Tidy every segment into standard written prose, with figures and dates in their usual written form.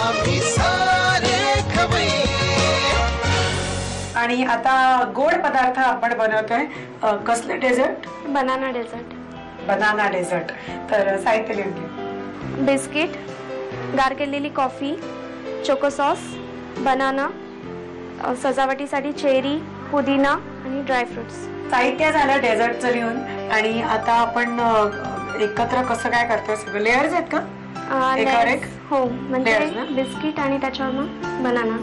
आम्ही सारे खवय्ये. आणि आता गोड पदार्थ आपण बनवतोय. कसलं dessert? Banana dessert. Banana dessert. तर साहित्य लिहून घे. बिस्किट, गार केलेली कॉफी, चोको सॉस, बनाना, सजावटीसाठी चेरी, पुदिना आणि ड्रायफ्रुट्स. साहित्य झालं डेझर्टचं लिहून. आणि आता आपण एकत्र कसं काय करतोय? सगळं लेअर्स आहेत का एकावर एक? हो, म्हणजे layers ना? बिस्किट आणि त्याच्यावर मग बनाना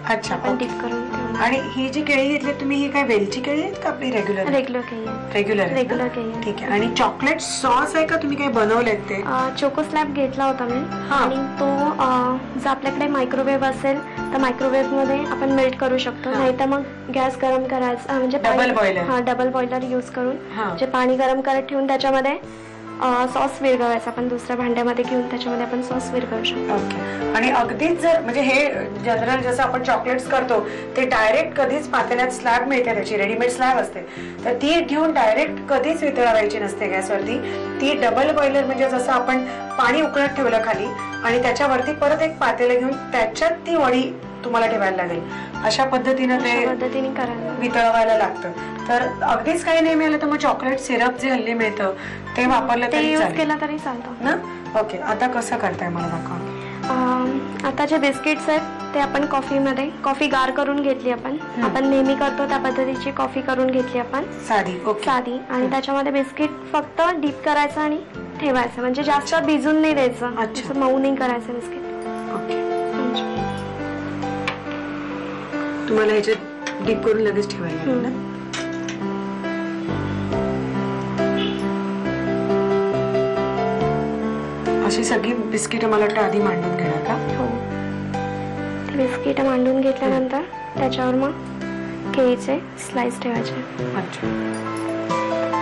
अच्छा, आपण डीप करून ठेवणार. आणि ही जी केळी घेतली तुम्ही, ही काय वेलची केळी आहेत का आपली रेग्युलर? रेग्युलर केळी. रेग्युलर केळी. ठीक आहे. आणि चॉकलेट सॉस आहे का तुम्ही काही बनवलेत ते? चोको स्लॅब घेतला होता मी. आणि तो जर आपल्याकडे मायक्रोवेव्ह असेल तर मायक्रोवेव्ह मध्ये आपण मेल्ट करू शकतो. नाही तर मग गॅस गरम करायचा, म्हणजे डबल बॉयलर यूज करून जे पाणी गरम करत ठेवून त्याच्यामध्ये सॉस विरघळवायचा. आपण दुसऱ्या भांड्यामध्ये घेऊन त्याच्यामध्ये आपण सॉस विरघळू शकतो. ओके. आणि अगदीच जर म्हणजे हे जनरल जसं आपण चॉकलेट्स करतो ते डायरेक्ट कधीच पातेल्यात स्लॅब मिळते, त्याची रेडीमेड स्लॅब असते, तर ती घेऊन डायरेक्ट कधीच वितळवायची नसते गॅसवरती. ती डबल बॉयलर म्हणजे जसं आपण पाणी उकळत ठेवलं खाली आणि त्याच्यावरती परत एक पातेलं घेऊन त्याच्यात ती वडी तुम्हाला ठेवायला लागेल. अशा पद्धतीने वितळवायला लागतं. तर अगदीच काही नाही मिळालं तर मग चॉकलेट सिरप जे हल्ली मिळतं ते वापरलं तरी तरी चालतं ना. ओके. आता कसं करताय मला दाखवा. आता जे बिस्किट्स आहेत ते आपण कॉफी गार करून घेतली. आपण नेहमी करतो त्या पद्धतीची कॉफी करून घेतली आपण, साधी. आणि त्याच्यामध्ये बिस्किट फक्त डीप करायचं आणि ठेवायचं, म्हणजे जास्त भिजून नाही द्यायचं, असं मऊ नाही करायचं बिस्किट. तुम्हाला ह्याच्यात डीप करून लगेच ठेवायला लागेल ना. अशी सगळी बिस्किट मला वाटतं आधी मांडून घेणार का? हो. बिस्किट मांडून घेतल्यानंतर त्याच्यावर मग केळीचे स्लाइस ठेवायचे. अच्छा.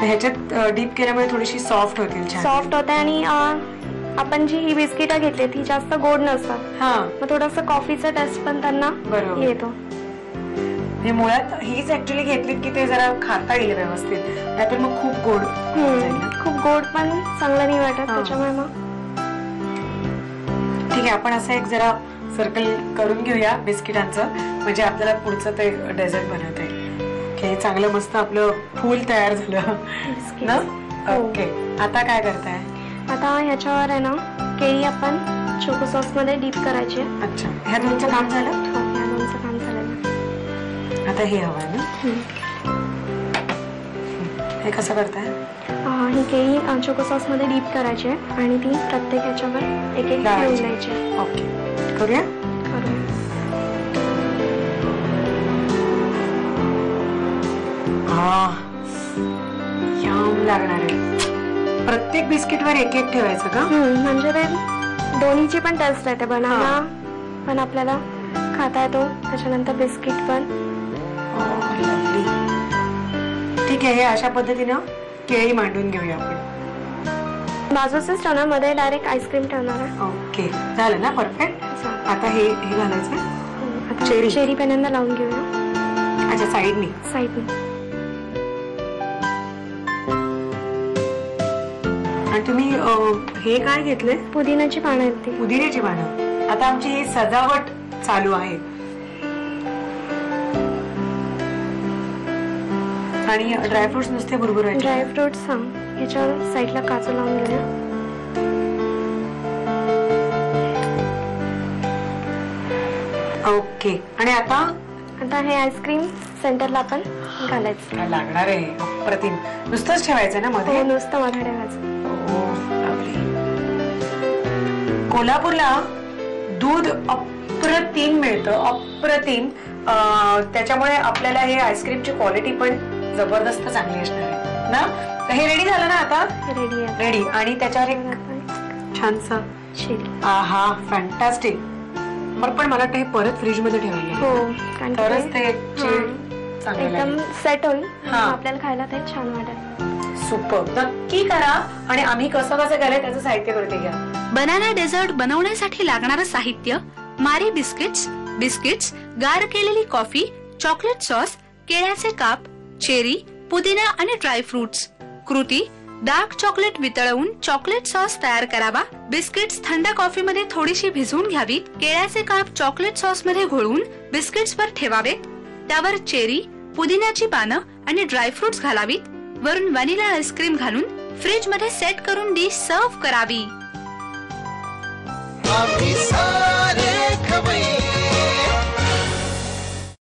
ह्याच्यात डीप केल्यामुळे थोडीशी सॉफ्ट होतील. सॉफ्ट होते. आणि आपण जी ही बिस्किट घेतली ती जास्त गोड नसतात. मग थोडस कॉफीचा टेस्ट पण त्यांना येतो. मुळात हीच ऍक्च्युली घेतली की ते जरा खाता येईल व्यवस्थित, नाहीतर मग खूप गोड पण चांगलं नाही वाटत. त्याच्यामुळे मग ठीक आहे, आपण असं एक जरा सर्कल करून घेऊया बिस्किटांचं, म्हणजे आपल्याला पुढचं ते डेझर्ट बनवता येईल. चांगलं मस्त आपलं फूल तयार झालं ना. ओके. आता काय करताय? आता ह्याच्यावर आहे ना केळी आपण चोको सॉस मध्ये डीप करायची. अच्छा. ह्या दोनचं काम झालं? हो, ह्या दोनचं काम झालं. आता हे हवं ना. हे कसं करताय? ही केळी चोको सॉस मध्ये डीप करायची आणि ती प्रत्येक ह्याच्यावर एक एक ठेवून द्यायची. ओके. करूया. यम लागणार आहे. प्रत्येक बिस्किटवर एक एक ठेवायचं का? म्हणजे ते दोन्हीची पण टेस्ट आहे. बनाना पण आपल्याला खाता येतो, त्याच्यानंतर बिस्किट पण. ठीक आहे. हे अशा पद्धतीनं केळी मांडून घेऊया आपण. बाजूचंच ठेवणार, मध्ये डायरेक्ट आईस्क्रीम ठेवणार आहे. ओके. झालं ना. परफेक्ट. आता हे घालायचं. चेरी पहिल्यांदा लावून घेऊया. अच्छा. साईडनी. आणि तुम्ही हे काय घेतले? पुदिन्याची पानं आहेत ती. पुदिन्याची पानं. आता आमची ही सजावट चालू आहे. आणि ड्रायफ्रुट्स नुसते भुरभुरायचे. ड्रायफ्रुट्स ह्याच्यावर साईडला काजू लावून घेऊया. ओके. आणि आता हे आईस्क्रीम सेंटरला आपण घालायचं. काय लागणार आहे? अप्रतिम. नुसतंच ठेवायचं ना मध्ये? नुसतं मध्ये ठेवायचं. कोल्हापूरला दूध अप्रतिम मिळतं, अप्रतिम. त्याच्यामुळे आपल्याला हे आईस्क्रीमची क्वालिटी पण जबरदस्त चांगली असणार आहे ना. तर हे रेडी झालं ना आता? रेडी. आणि त्याच्यावर एक छानसा चेरी. आहा, फॅन्टास्टिक. पण मला वाटतं हे परत फ्रीज मध्ये ठेवायला तरच ते एकदम सेट होईल, आपल्याला खायला ते छान वाटेल. सुपर. नक्की करा. आणि आम्ही कसं केलंय त्याचं साहित्य करते घ्या. बनाना डेझर्ट बनवण्यासाठी लागणारं साहित्य: मारी बिस्किट्स, गार केलेली कॉफी, चॉकलेट सॉस, केळ्याचे काप, चेरी, पुदिना आणि ड्रायफ्रुट्स. कृती: डार्क चॉकलेट वितळवून चॉकलेट सॉस तयार करावा. बिस्किट्स थंड कॉफीमध्ये थोडीशी भिजवून घ्यावीत. केळ्याचे काप चॉकलेट सॉस मध्ये घोळवून बिस्किट्सवर ठेवावेत. त्यावर चेरी, पुदिन्याची पानं आणि ड्रायफ्रुट्स घालावीत. वरून व्हॅनिला आईस्क्रीम घालून फ्रीज मध्ये सेट करून डिश सर्व्ह करावी. आम्ही